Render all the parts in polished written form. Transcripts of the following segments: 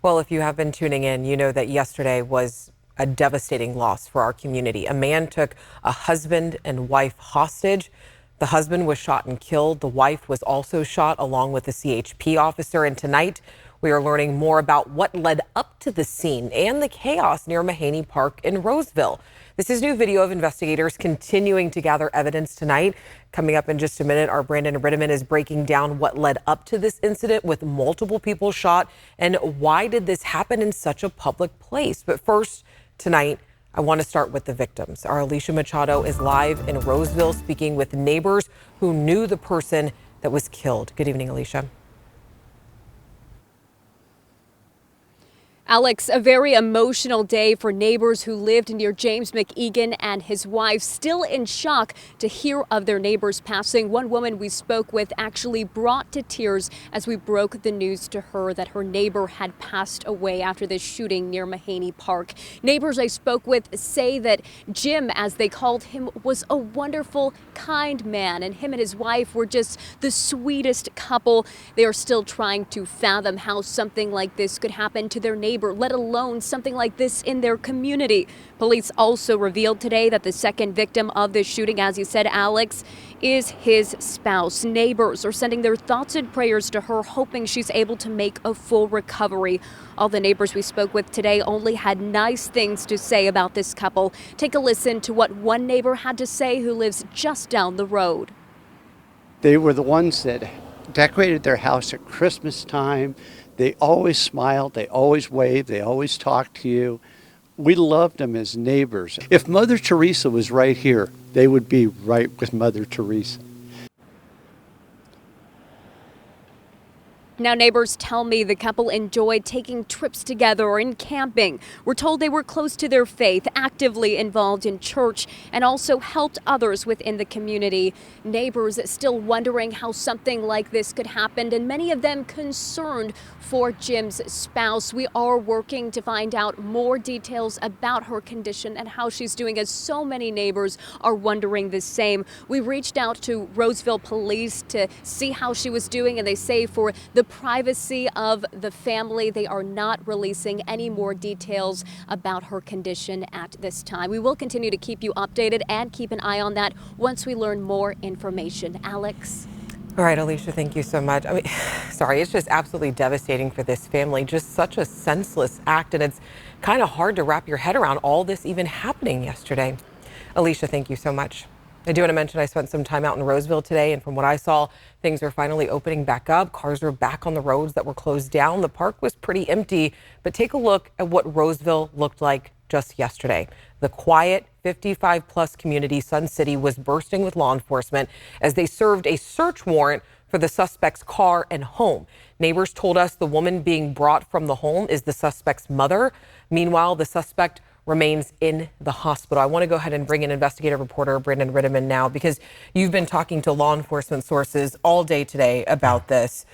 Well, if you have been tuning in, you know that yesterday was a devastating loss for our community. A man took a husband and wife hostage. The husband was shot and killed. The wife was also shot along with a CHP officer. And tonight we are learning more about what led up to the scene and the chaos near Mahaney Park in Roseville. This is new video of investigators continuing to gather evidence tonight. Coming up in just a minute, our Brandon Rittiman is breaking down what led up to this incident with multiple people shot and why did this happen in such a public place. But first, tonight, I want to start with the victims. Our Alicia Machado is live in Roseville speaking with neighbors who knew the person that was killed. Good evening, Alicia. Alex, a very emotional day for neighbors who lived near James McEgan and his wife, still in shock to hear of their neighbor's passing. One woman we spoke with actually brought to tears as we broke the news to her that her neighbor had passed away after this shooting near Mahaney Park. Neighbors I spoke with say that Jim, as they called him, was a wonderful, kind man, and him and his wife were just the sweetest couple. They are still trying to fathom how something like this could happen to their neighbor, let alone something like this in their community. Police also revealed today that the second victim of this shooting, as you said, Alex, is his spouse. Neighbors are sending their thoughts and prayers to her, hoping she's able to make a full recovery. All the neighbors we spoke with today only had nice things to say about this couple. Take a listen to what one neighbor had to say who lives just down the road. They were the ones that decorated their house at Christmas time. They always smiled, they always waved, they always talked to you. We loved them as neighbors. If Mother Teresa was right here, they would be right with Mother Teresa. Now, neighbors tell me the couple enjoyed taking trips together and camping. We're told they were close to their faith, actively involved in church, and also helped others within the community. Neighbors still wondering how something like this could happen, and many of them concerned for Jim's spouse. We are working to find out more details about her condition and how she's doing, as so many neighbors are wondering the same. We reached out to Roseville police to see how she was doing, and they say for the privacy of the family, they are not releasing any more details about her condition at this time. We will continue to keep you updated and keep an eye on that once we learn more information. Alex? All right, Alicia, thank you so much. I mean, sorry, it's just absolutely devastating for this family. Just such a senseless act, and it's kind of hard to wrap your head around all this even happening yesterday. Alicia, thank you so much. I do want to mention I spent some time out in Roseville today, and from what I saw, things are finally opening back up. Cars are back on the roads that were closed down. The park was pretty empty, but take a look at what Roseville looked like just yesterday. The quiet 55-plus community, Sun City, was bursting with law enforcement as they served a search warrant for the suspect's car and home. Neighbors told us the woman being brought from the home is the suspect's mother. Meanwhile, the suspect remains in the hospital. I want to go ahead and bring in investigative reporter Brandon Rittiman now, because you've been talking to law enforcement sources all day today about this.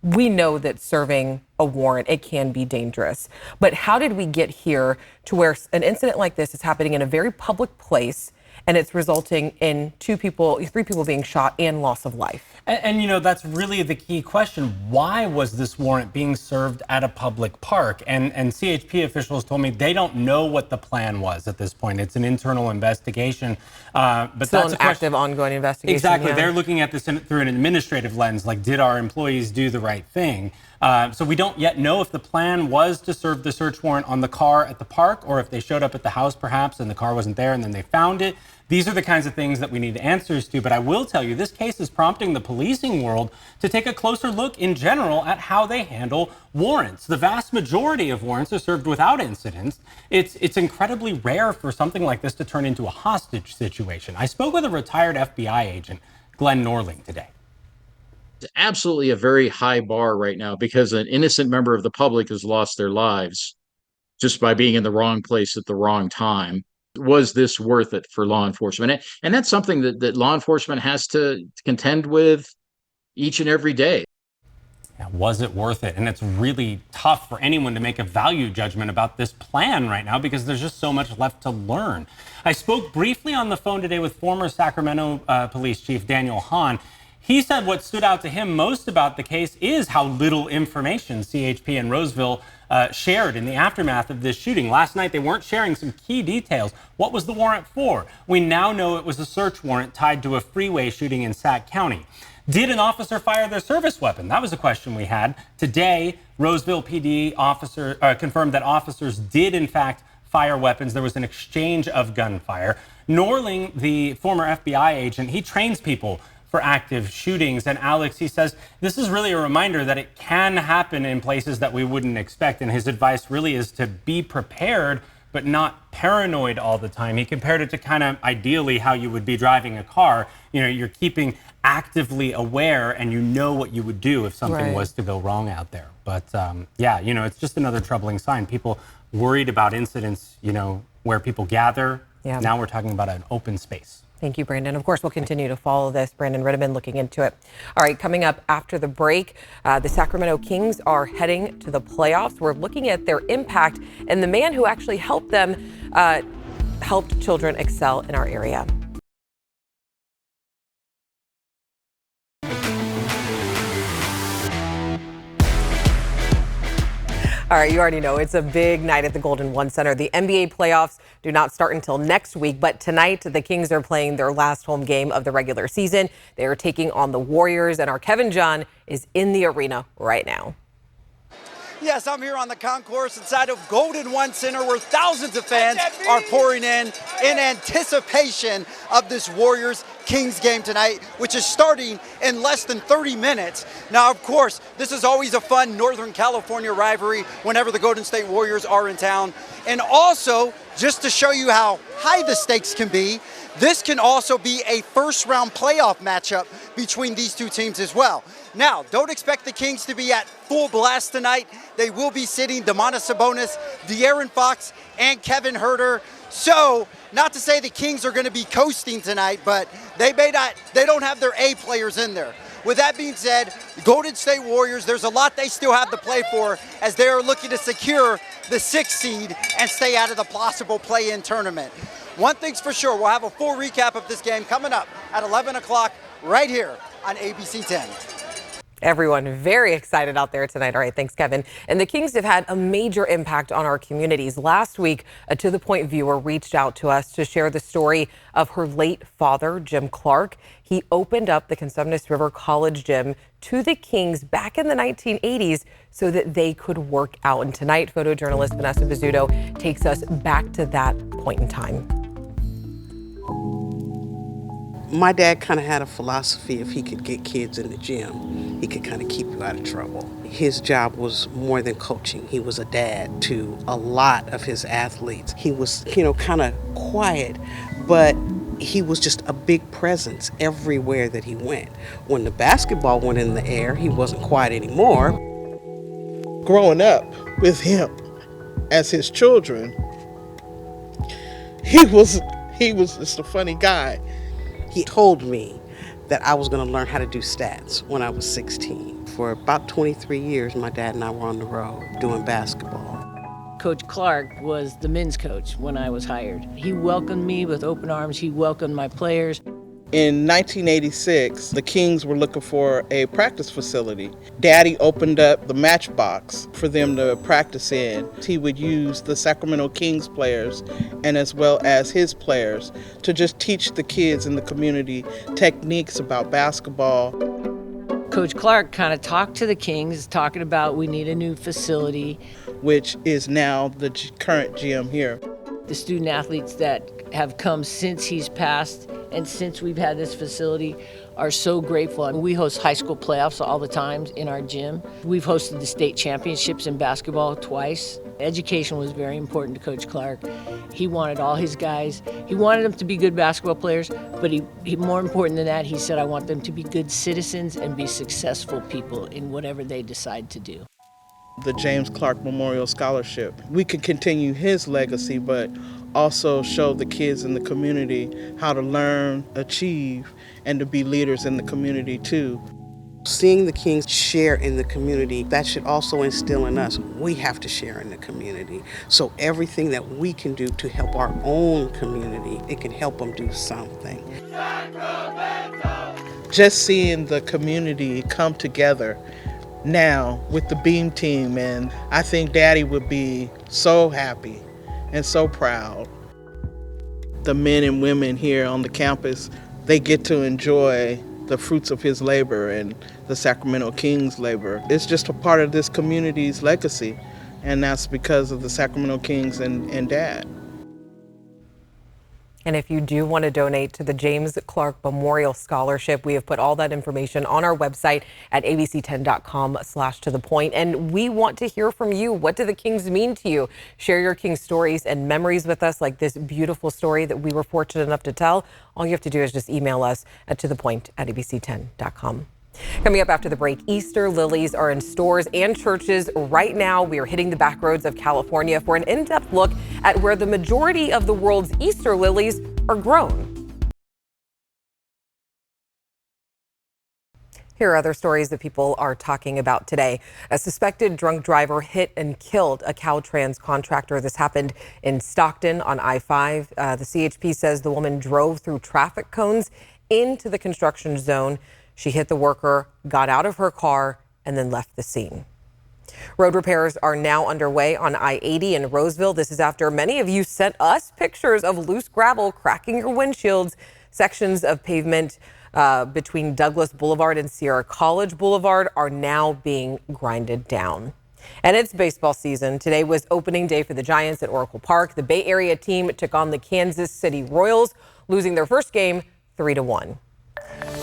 We know that serving a warrant, it can be dangerous. But how did we get here to where an incident like this is happening in a very public place and it's resulting in three people being shot and loss of life? And you know, that's really the key question. Why was this warrant being served at a public park? And CHP officials told me they don't know what the plan was at this point. It's an internal investigation. But still that's an active, ongoing investigation. Exactly. Yeah. They're looking at this through an administrative lens, like, did our employees do the right thing? So we don't yet know if the plan was to serve the search warrant on the car at the park, or if they showed up at the house perhaps and the car wasn't there and then they found it. These are the kinds of things that we need answers to. But I will tell you, this case is prompting the policing world to take a closer look in general at how they handle warrants. The vast majority of warrants are served without incidents. It's incredibly rare for something like this to turn into a hostage situation. I spoke with a retired FBI agent, Glenn Norling, today. It's absolutely a very high bar right now, because an innocent member of the public has lost their lives just by being in the wrong place at the wrong time. Was this worth it for law enforcement? And that's something that law enforcement has to contend with each and every day. Now, was it worth it? And it's really tough for anyone to make a value judgment about this plan right now, because there's just so much left to learn. I spoke briefly on the phone today with former Sacramento Police Chief Daniel Hahn. He said what stood out to him most about the case is how little information CHP and Roseville shared in the aftermath of this shooting. Last night, they weren't sharing some key details. What was the warrant for? We now know it was a search warrant tied to a freeway shooting in Sac County. Did an officer fire their service weapon? That was a question we had. Today, Roseville PD officer confirmed that officers did, in fact, fire weapons. There was an exchange of gunfire. Norling, the former FBI agent, he trains people for active shootings. And Alex, he says, this is really a reminder that it can happen in places that we wouldn't expect. And his advice really is to be prepared, but not paranoid all the time. He compared it to kind of ideally how you would be driving a car. You know, you're keeping actively aware and you know what you would do if something was to go wrong out there. But yeah, you know, it's just another troubling sign. People worried about incidents, you know, where people gather. Yeah. Now we're talking about an open space. Thank you, Brandon. Of course, we'll continue to follow this. Brandon Rittiman looking into it. All right, coming up after the break, the Sacramento Kings are heading to the playoffs. We're looking at their impact and the man who actually helped them, helped children excel in our area. All right, you already know it's a big night at the Golden One Center. The NBA playoffs do not start until next week, but tonight the Kings are playing their last home game of the regular season. They are taking on the Warriors, and our Kevin John is in the arena right now. Yes, I'm here on the concourse inside of Golden One Center where thousands of fans are pouring in anticipation of this Warriors-Kings game tonight, which is starting in less than 30 minutes. Now, of course, this is always a fun Northern California rivalry whenever the Golden State Warriors are in town. And also, just to show you how high the stakes can be, this can also be a first-round playoff matchup between these two teams as well. Now, don't expect the Kings to be at full blast tonight. They will be sitting Domantas Sabonis, De'Aaron Fox, and Kevin Huerter. So, not to say the Kings are going to be coasting tonight, but they don't have their A players in there. With that being said, Golden State Warriors, there's a lot they still have to play for as they are looking to secure the 6th seed and stay out of the possible play-in tournament. One thing's for sure, we'll have a full recap of this game coming up at 11 o'clock right here on ABC 10. Everyone very excited out there tonight. All right, thanks, Kevin. And the Kings have had a major impact on our communities. Last week, a To The Point viewer reached out to us to share the story of her late father, Jim Clark. He opened up the Cosumnes River College gym to the Kings back in the 1980s so that they could work out. And tonight, photojournalist Vanessa Bizzuto takes us back to that point in time. My dad kind of had a philosophy: if he could get kids in the gym, he could kind of keep you out of trouble. His job was more than coaching. He was a dad to a lot of his athletes. He was, kind of quiet, but he was just a big presence everywhere that he went. When the basketball went in the air, he wasn't quiet anymore. Growing up with him as his children, he was just a funny guy. He told me that I was going to learn how to do stats when I was 16. For about 23 years, my dad and I were on the road doing basketball. Coach Clark was the men's coach when I was hired. He welcomed me with open arms. He welcomed my players. In 1986, the Kings were looking for a practice facility. Daddy opened up the Matchbox for them to practice in. He would use the Sacramento Kings players and as well as his players to just teach the kids in the community techniques about basketball. Coach Clark kind of talked to the Kings, talking about we need a new facility, which is now the current gym here. The student athletes that have come since he's passed and since we've had this facility are so grateful. I mean, we host high school playoffs all the time in our gym. We've hosted the state championships in basketball twice. Education was very important to Coach Clark. He wanted all his guys, he wanted them to be good basketball players, but he more important than that, he said, I want them to be good citizens and be successful people in whatever they decide to do. The James Clark Memorial Scholarship. We could continue his legacy, but also show the kids in the community how to learn, achieve, and to be leaders in the community too. Seeing the Kings share in the community, that should also instill in us, we have to share in the community. So everything that we can do to help our own community, it can help them do something. just seeing the community come together now with the Beam team, and I think Daddy would be so happy and so proud. The men and women here on the campus, they get to enjoy the fruits of his labor and the Sacramento Kings' labor. It's just a part of this community's legacy, and that's because of the Sacramento Kings and Dad. And if you do want to donate to the James Clark Memorial Scholarship, we have put all that information on our website at abc10.com/tothepoint. And we want to hear from you. What do the Kings mean to you? Share your Kings stories and memories with us, like this beautiful story that we were fortunate enough to tell. All you have to do is just email us at tothepoint@abc10.com. Coming up after the break, Easter lilies are in stores and churches right now. We are hitting the back roads of California for an in-depth look at where the majority of the world's Easter lilies are grown. Here are other stories that people are talking about today. A suspected drunk driver hit and killed a Caltrans contractor. This happened in Stockton on I-5. The CHP says the woman drove through traffic cones into the construction zone. She hit the worker, got out of her car, and then left the scene. Road repairs are now underway on I-80 in Roseville. This is after many of you sent us pictures of loose gravel cracking your windshields. Sections of pavement between Douglas Boulevard and Sierra College Boulevard are now being grinded down. And it's baseball season. Today was opening day for the Giants at Oracle Park. The Bay Area team took on the Kansas City Royals, losing their first game 3-1.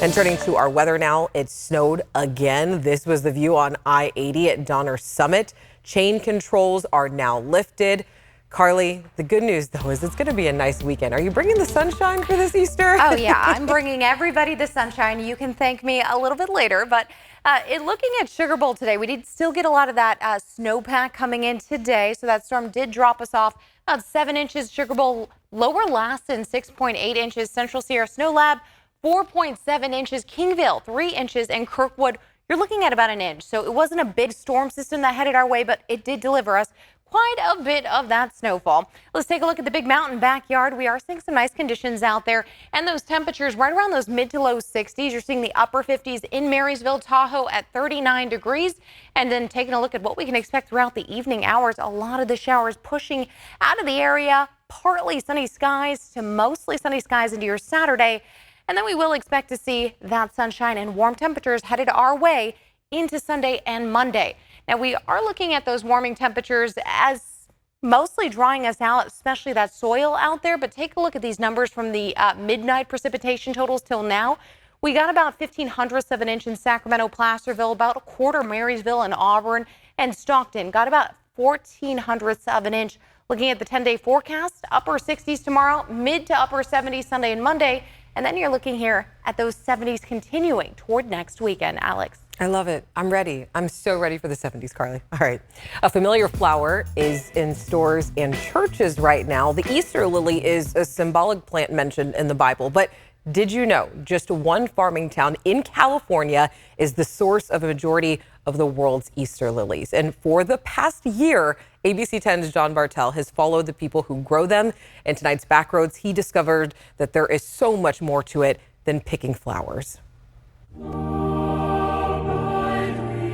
And turning to our weather now, it snowed again. This was the view on I-80 at Donner Summit. Chain controls are now lifted. Carly, the good news, though, is it's going to be a nice weekend. Are you bringing the sunshine for this Easter? Oh, yeah, I'm bringing everybody the sunshine. You can thank me a little bit later, but looking at Sugar Bowl today, we did still get a lot of that snowpack coming in today, so that storm did drop us off about 7 inches. Sugar Bowl, Lower Lassen, 6.8 inches. Central Sierra Snow Lab, 4.7 inches, Kingville 3 inches, and Kirkwood, you're looking at about an inch. So it wasn't a big storm system that headed our way, but it did deliver us quite a bit of that snowfall. Let's take a look at the Big Mountain backyard. We are seeing some nice conditions out there, and those temperatures right around those mid to low 60s. You're seeing the upper 50s in Marysville, Tahoe at 39 degrees. And then taking a look at what we can expect throughout the evening hours, a lot of the showers pushing out of the area, partly sunny skies to mostly sunny skies into your Saturday. And then we will expect to see that sunshine and warm temperatures headed our way into Sunday and Monday. Now, we are looking at those warming temperatures as mostly drying us out, especially that soil out there. But take a look at these numbers from the midnight precipitation totals till now. We got about 1/1500ths of an inch in Sacramento, Placerville, about 1/4 Marysville and Auburn, and Stockton got about 1400ths of an inch. Looking at the 10-day forecast, upper 60s tomorrow, mid to upper 70s Sunday and Monday. And then you're looking here at those 70s continuing toward next weekend, Alex. I love it. I'm ready. I'm so ready for the 70s, Carly. All right. A familiar flower is in stores and churches right now. The Easter lily is a symbolic plant mentioned in the Bible. But did you know just one farming town in California is the source of a majority of the world's Easter lilies? And for the past year, ABC 10's John Bartel has followed the people who grow them. In tonight's Backroads, he discovered that there is so much more to it than picking flowers.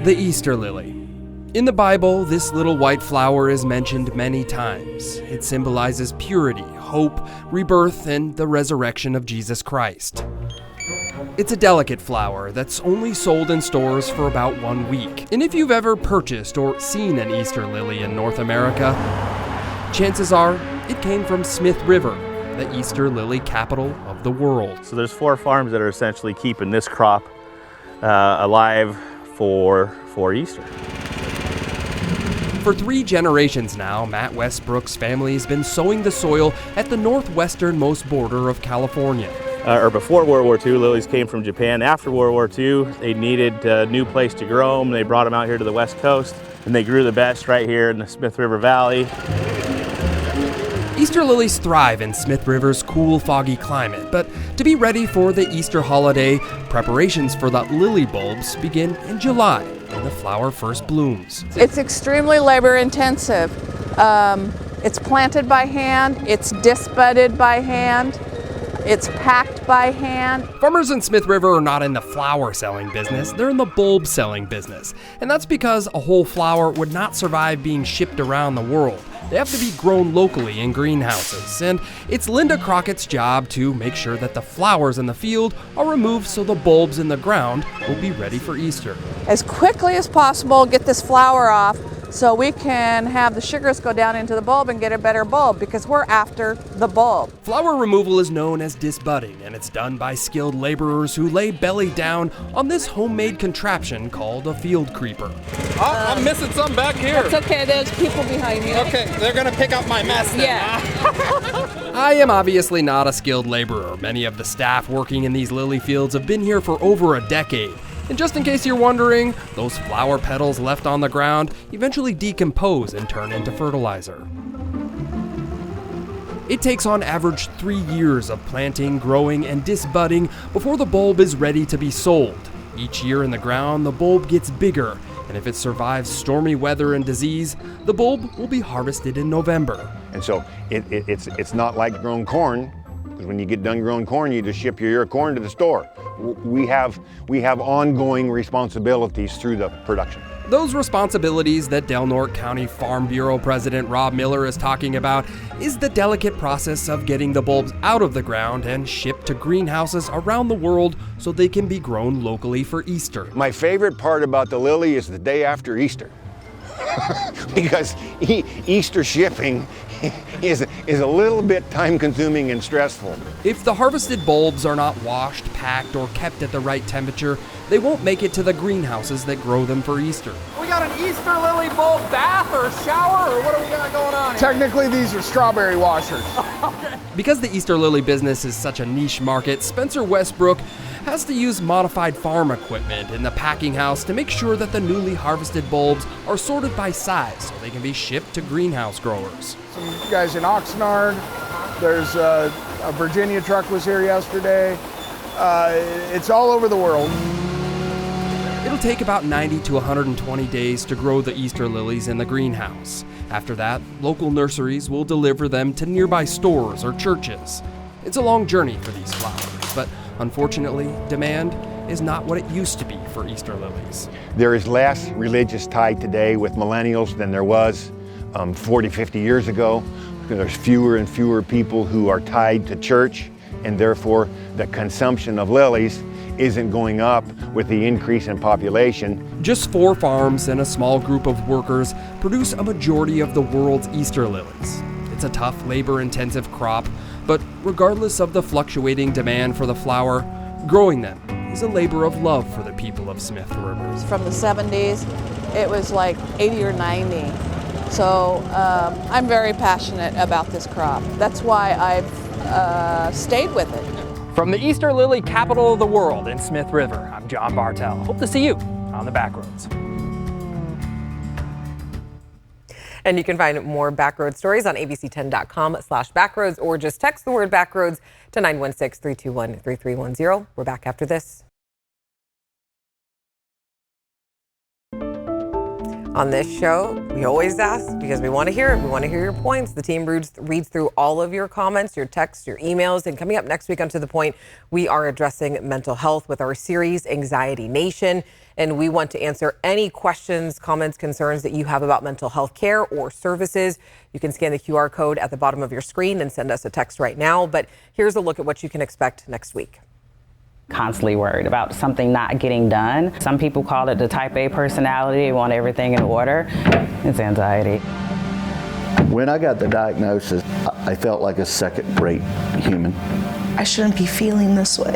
The Easter lily. In the Bible, this little white flower is mentioned many times. It symbolizes purity, hope, rebirth, and the resurrection of Jesus Christ. It's a delicate flower that's only sold in stores for about 1 week. And if you've ever purchased or seen an Easter lily in North America, chances are it came from Smith River, the Easter lily capital of the world. So there's 4 farms that are essentially keeping this crop alive for Easter. For 3 generations now, Matt Westbrook's family has been sowing the soil at the northwesternmost border of California. Before World War II, lilies came from Japan. After World War II, they needed a new place to grow them. They brought them out here to the West Coast, and they grew the best right here in the Smith River Valley. Easter lilies thrive in Smith River's cool, foggy climate, but to be ready for the Easter holiday, preparations for the lily bulbs begin in July, when the flower first blooms. It's extremely labor intensive. It's planted by hand, it's disc budded by hand. It's packed by hand. Farmers in Smith River are not in the flower selling business, they're in the bulb selling business. And that's because a whole flower would not survive being shipped around the world. They have to be grown locally in greenhouses. And it's Linda Crockett's job to make sure that the flowers in the field are removed so the bulbs in the ground will be ready for Easter. As quickly as possible, get this flower off so we can have the sugars go down into the bulb and get a better bulb, because we're after the bulb. Flower removal is known as disbudding, and it's done by skilled laborers who lay belly down on this homemade contraption called a field creeper. Oh, I'm missing some back here. It's okay, there's people behind you. Okay, they're gonna pick up my mess then. Yeah. I am obviously not a skilled laborer. Many of the staff working in these lily fields have been here for over a decade. And just in case you're wondering, those flower petals left on the ground eventually decompose and turn into fertilizer. It takes on average 3 years of planting, growing, and disbudding before the bulb is ready to be sold. Each year in the ground, the bulb gets bigger, and if it survives stormy weather and disease, the bulb will be harvested in November. And so it's not like grown corn, because when you get done growing corn, you just ship your corn to the store. We have ongoing responsibilities through the production. Those responsibilities that Del Norte County Farm Bureau President Rob Miller is talking about is the delicate process of getting the bulbs out of the ground and shipped to greenhouses around the world so they can be grown locally for Easter. My favorite part about the lily is the day after Easter. Because Easter shipping is a little bit time-consuming and stressful. If the harvested bulbs are not washed, packed, or kept at the right temperature, they won't make it to the greenhouses that grow them for Easter. We got an Easter lily bulb bath or shower, or what do we got going on here? Technically, these are strawberry washers. Okay. Because the Easter lily business is such a niche market, Spencer Westbrook has to use modified farm equipment in the packing house to make sure that the newly harvested bulbs are sorted by size so they can be shipped to greenhouse growers. Some guys in Oxnard, there's a Virginia truck was here yesterday. It's all over the world. It'll take about 90 to 120 days to grow the Easter lilies in the greenhouse. After that, local nurseries will deliver them to nearby stores or churches. It's a long journey for these flowers, but unfortunately, demand is not what it used to be for Easter lilies. There is less religious tie today with millennials than there was 40, 50 years ago. There's fewer and fewer people who are tied to church, and therefore the consumption of lilies isn't going up with the increase in population. Just 4 farms and a small group of workers produce a majority of the world's Easter lilies. It's a tough, labor-intensive crop, but regardless of the fluctuating demand for the flower, growing them is a labor of love for the people of Smith River. From the 70s, it was like 80 or 90. So I'm very passionate about this crop. That's why I've stayed with it. From the Easter lily capital of the world in Smith River, I'm John Bartell. Hope to see you on the Backroads. And you can find more Backroads stories on abc10.com/backroads, or just text the word Backroads to 916-321-3310. We're back after this. On this show, we always ask, because we want to hear it. We want to hear your points. The team reads through all of your comments, your texts, your emails. And coming up next week on To The Point, we are addressing mental health with our series, Anxiety Nation. And we want to answer any questions, comments, concerns that you have about mental health care or services. You can scan the QR code at the bottom of your screen and send us a text right now. But here's a look at what you can expect next week. Constantly worried about something not getting done. Some people call it the type A personality, they want everything in order. It's anxiety. When I got the diagnosis, I felt like a second-rate human. I shouldn't be feeling this way.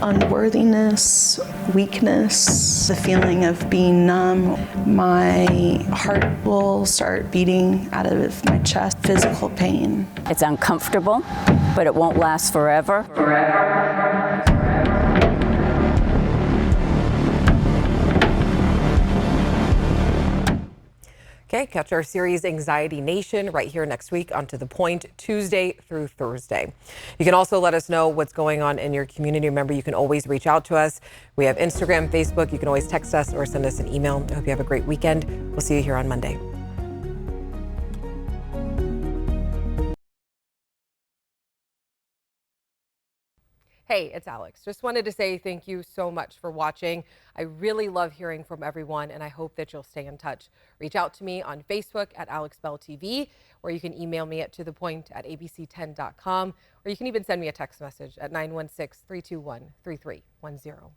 Unworthiness, weakness, the feeling of being numb. My heart will start beating out of my chest, physical pain. It's uncomfortable, but it won't last forever. Okay, catch our series Anxiety Nation right here next week on To The Point, Tuesday through Thursday. You can also let us know what's going on in your community. Remember, you can always reach out to us. We have Instagram, Facebook. You can always text us or send us an email. I hope you have a great weekend. We'll see you here on Monday. Hey, it's Alex. Just wanted to say thank you so much for watching. I really love hearing from everyone, and I hope that you'll stay in touch. Reach out to me on Facebook at AlexBellTV, or you can email me at tothepoint@abc10.com, or you can even send me a text message at 916-321-3310.